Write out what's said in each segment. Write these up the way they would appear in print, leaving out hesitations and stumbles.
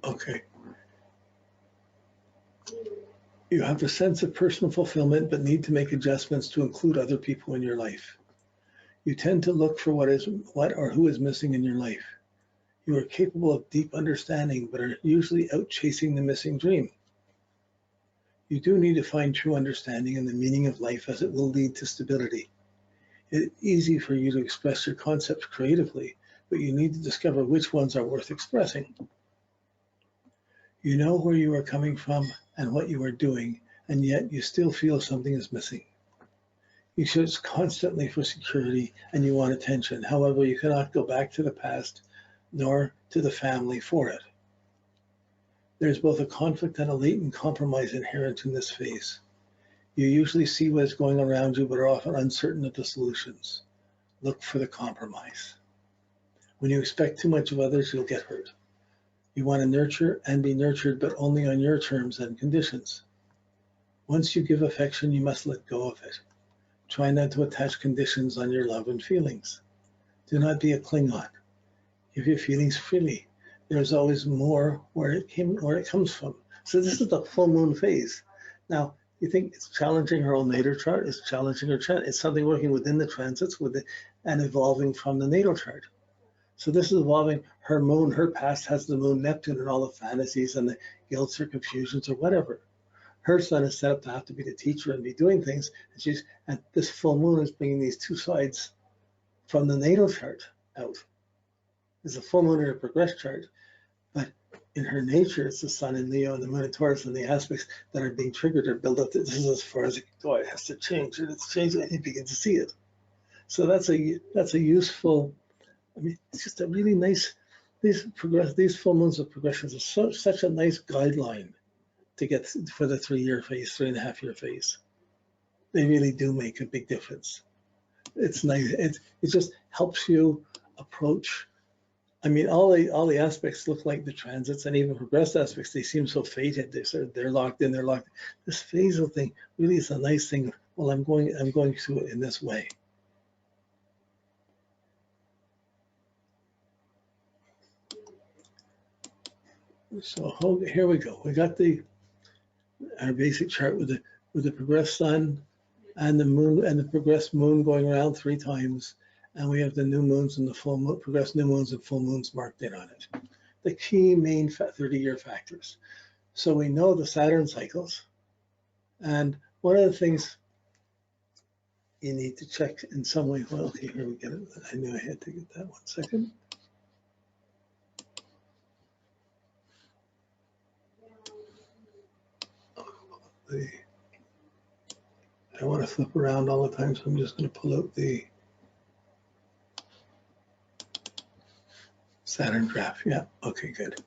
Okay. You have a sense of personal fulfillment, but need to make adjustments to include other people in your life. You tend to look for what or who is missing in your life. You are capable of deep understanding, but are usually out chasing the missing dream. You do need to find true understanding and the meaning of life, as it will lead to stability. It's easy for you to express your concepts creatively, but you need to discover which ones are worth expressing. You know where you are coming from and what you are doing, and yet you still feel something is missing. You search constantly for security and you want attention. However, you cannot go back to the past nor to the family for it. There's both a conflict and a latent compromise inherent in this phase. You usually see what is going around you, but are often uncertain of the solutions. Look for the compromise. When you expect too much of others, you'll get hurt. You want to nurture and be nurtured, but only on your terms and conditions. Once you give affection, you must let go of it. Try not to attach conditions on your love and feelings. Do not be a Klingon. Give your feelings freely. There's always more where it comes from. So this is the full moon phase. Now, you think it's challenging her own natal chart? It's challenging her chart. It's something working within the transits and evolving from the natal chart. So this is evolving. Her moon, her past has the moon Neptune and all the fantasies and the guilts or confusions or whatever. Her sun is set up to have to be the teacher and be doing things. And this full moon is bringing these two sides from the natal chart out. There's a full moon in her progress chart, but in her nature, it's the sun in Leo and the moon in Taurus, and the aspects that are being triggered are built up. This is as far as it can go. It has to change, and it's changed, and you begin to see it. So that's a useful. I mean, it's just a really nice. These full moons of progressions are such a nice guideline to get for the 3-year phase, 3.5-year phase. They really do make a big difference. It's nice. It just helps you approach. I mean, all the aspects look like the transits, and even progressed aspects. They seem so fated. They're locked in. They're locked. This phasal thing really is a nice thing. Well, I'm going through it in this way. So here we go. We got our basic chart with the progressed sun and the moon and the progressed moon going around 3 times, and we have the new moons and the full moon, progressed new moons and full moons marked in on it. The key main 30-year factors. So we know the Saturn cycles, and one of the things you need to check in some way. Well, okay, here we get it. I knew I had to get that 1 second. I want to flip around all the time, so I'm just going to pull out the Saturn graph. Yeah, okay, good.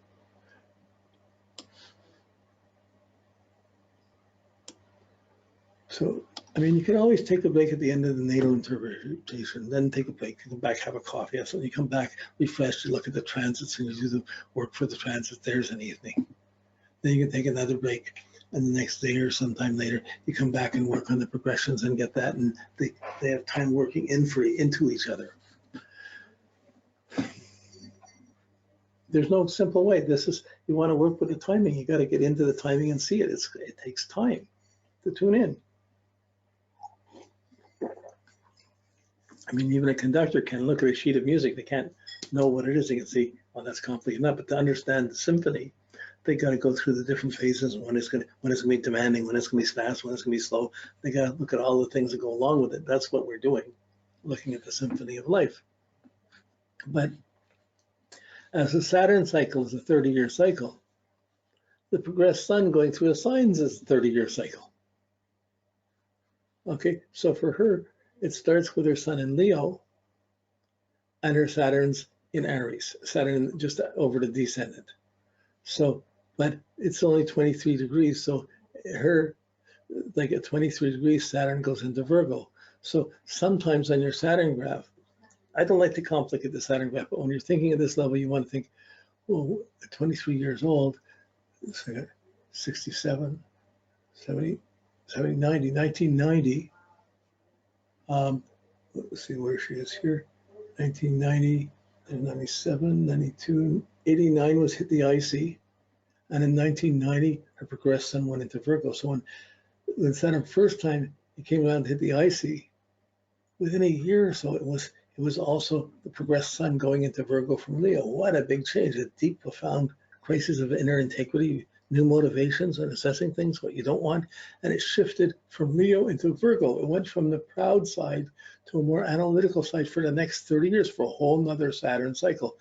So, I mean, you can always take a break at the end of the natal interpretation, then take a break, you come back, have a coffee, have something, you come back, refresh, you look at the transits, and you do the work for the transits. There's an evening. Then you can take another break, and the next day or sometime later, you come back and work on the progressions and get that, and they have time working into each other. There's no simple way. You want to work with the timing, you got to get into the timing and see it. It takes time to tune in. I mean, even a conductor can look at a sheet of music. They can't know what it is. They can see, oh, that's complicated enough. But to understand the symphony, they got to go through the different phases. When it's going to be demanding, when it's going to be fast, when it's going to be slow. They got to look at all the things that go along with it. That's what we're doing, looking at the symphony of life. But as the Saturn cycle is a 30-year cycle, the progressed sun going through the signs is a 30-year cycle. Okay, so for her, it starts with her sun in Leo and her Saturn's in Aries, Saturn just over the descendant. So, but it's only 23 degrees. So her, like at 23 degrees, Saturn goes into Virgo. So sometimes on your Saturn graph, I don't like to complicate the Saturn graph, but when you're thinking at this level, you want to think, well, at 23 years old, 67, 70, 70, 90, 1990. Let's see where she is here. 1990, 97, 92, 89 was hit the IC. And in 1990, her progressed sun went into Virgo. So when Saturn first time it came around to hit the IC, within a year or so, it was also the progressed sun going into Virgo from Leo. What a big change, a deep, profound crisis of inner integrity, new motivations and assessing things, what you don't want. And it shifted from Leo into Virgo. It went from the proud side to a more analytical side for the next 30 years, for a whole nother Saturn cycle,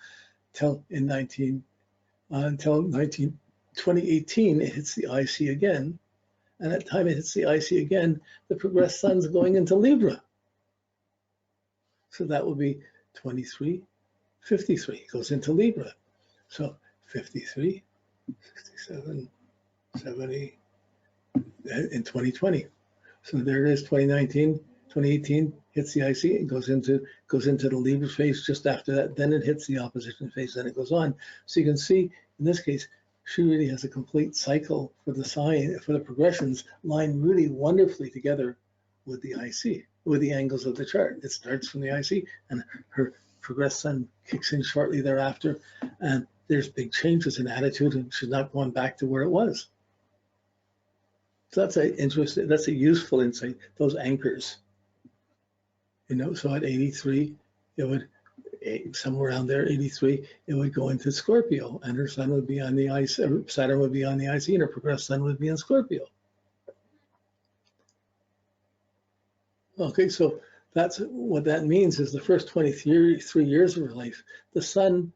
until 2018, it hits the IC again. And at the time it hits the IC again, the progressed sun's going into Libra. So that will be 23, 53. It goes into Libra. So 53, 67, 70 in 2020. So there it is, 2019, 2018 hits the IC and goes into the Libra phase just after that. Then it hits the opposition phase, then it goes on. So you can see in this case, she really has a complete cycle for the sign, for the progressions line really wonderfully together with the IC, with the angles of the chart. It starts from the IC and her progressed sun kicks in shortly thereafter. And there's big changes in attitude and she's not going back to where it was. So that's a useful insight, those anchors. So at 83, it would, somewhere around there, 83, it would go into Scorpio and her sun would be on the IC, Saturn would be on the IC and her progressed sun would be in Scorpio. Okay, so that's what that means is the first 23 years of her life, the sun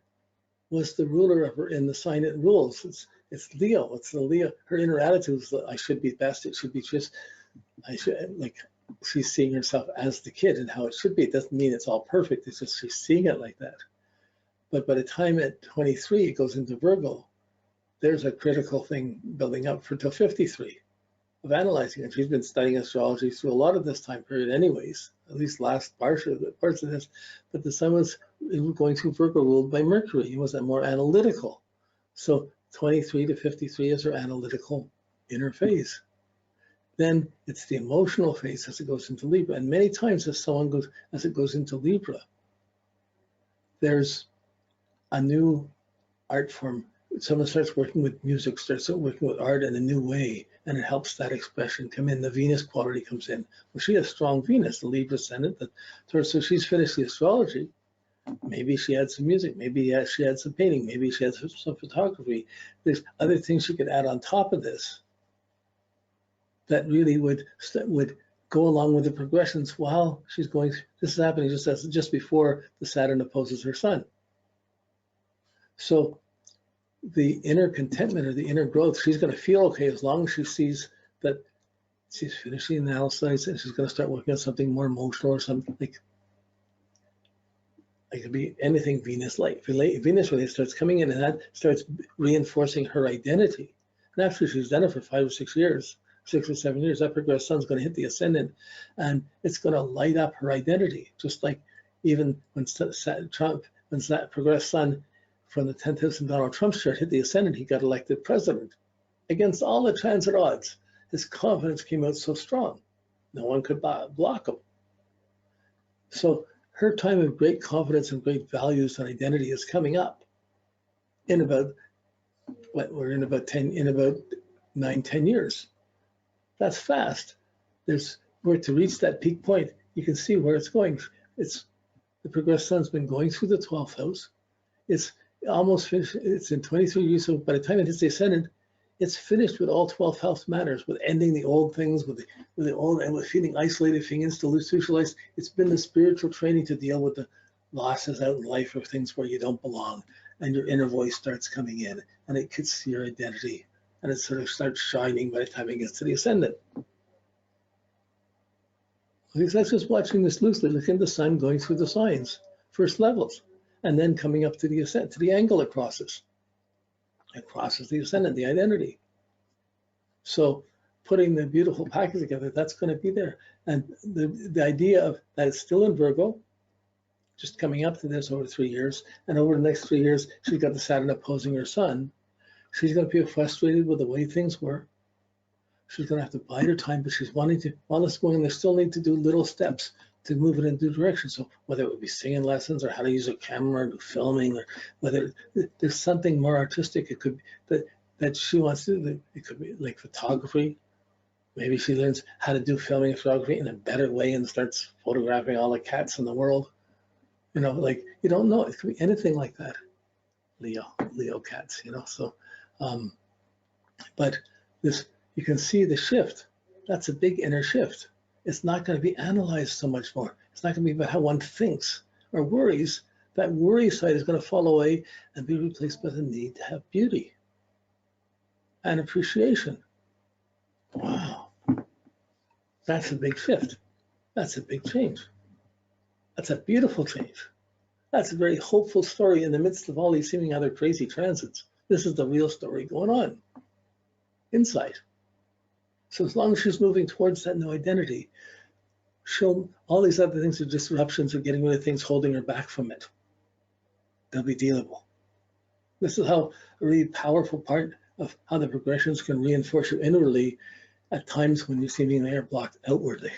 was the ruler of her in the sign it rules. It's Leo. It's the Leo. Her inner attitude is that I should be best. It should be just, she's seeing herself as the kid and how it should be. It doesn't mean it's all perfect. It's just she's seeing it like that. But by the time at 23, it goes into Virgo, there's a critical thing building up for till 53 of analyzing it. She's been studying astrology through a lot of this time period anyways, at least last parts of this, but the sun was going through Virgo ruled by Mercury. He was more analytical. So 23 to 53 is her analytical inner phase. Then it's the emotional phase as it goes into Libra. And many times as it goes into Libra, there's a new art form. Someone starts working with music, starts working with art in a new way, and it helps that expression come in. The Venus quality comes in. Well, she has strong Venus, the Libra ascendant. So she's finished the astrology. Maybe she had some music. Maybe she had some painting. Maybe she had some photography. There's other things she could add on top of this that really would go along with the progressions while she's going. This is happening just before the Saturn opposes her sun. So the inner contentment or the inner growth, she's going to feel okay as long as she sees that she's finishing the analysis and she's going to start working on something more emotional or something like it could be anything Venus-like. Venus really starts coming in and that starts reinforcing her identity. And after she's done it for 5 or 6 years, 6 or 7 years, that progressed sun's going to hit the ascendant and it's going to light up her identity. Just like even when that progressed sun from the 10th house in Donald Trump's chart hit the ascendant, he got elected president. Against all the transit odds, his confidence came out so strong. No one could block him. So her time of great confidence and great values and identity is coming up in about, we're in about 9-10 years. That's fast. Where to reach that peak point, you can see where it's going. The progressed sun's been going through the 12th house. It's almost finished. It's in 23 years, so by the time it hits the ascendant, it's finished with all 12th house matters, with ending the old things, with the old, and with feeling isolated, feeling institutionalized. It's been the spiritual training to deal with the losses out in life of things where you don't belong, and your inner voice starts coming in, and it gets your identity, and it sort of starts shining by the time it gets to the ascendant. Because that's just watching this loosely, looking at the sun going through the signs, first levels, and then coming up to the ascent, to the angle it crosses. It crosses the ascendant, the identity. So putting the beautiful package together, that's going to be there. And the idea of that it's still in Virgo, just coming up to this over 3 years, and over the next 3 years, she's got the Saturn opposing her sun. She's going to feel frustrated with the way things were. She's going to have to bide her time, but she's wanting to, while it's going, they still need to do little steps to move it in a new direction. So whether it would be singing lessons or how to use a camera or do filming, or whether there's something more artistic, it could be that she wants to do. It could be like photography. Maybe she learns how to do filming and photography in a better way and starts photographing all the cats in the world. You know, like, you don't know. It could be anything like that. Leo cats, you know. So, but this, you can see the shift. That's a big inner shift. It's not going to be analyzed so much more. It's not going to be about how one thinks or worries. That worry side is going to fall away and be replaced by the need to have beauty and appreciation. Wow. That's a big shift. That's a big change. That's a beautiful change. That's a very hopeful story in the midst of all these seeming other crazy transits. This is the real story going on inside. So as long as she's moving towards that new identity, all these other things are disruptions of getting rid of things holding her back from it. They'll be dealable. This is how a really powerful part of how the progressions can reinforce you inwardly at times when you seemingly are blocked outwardly.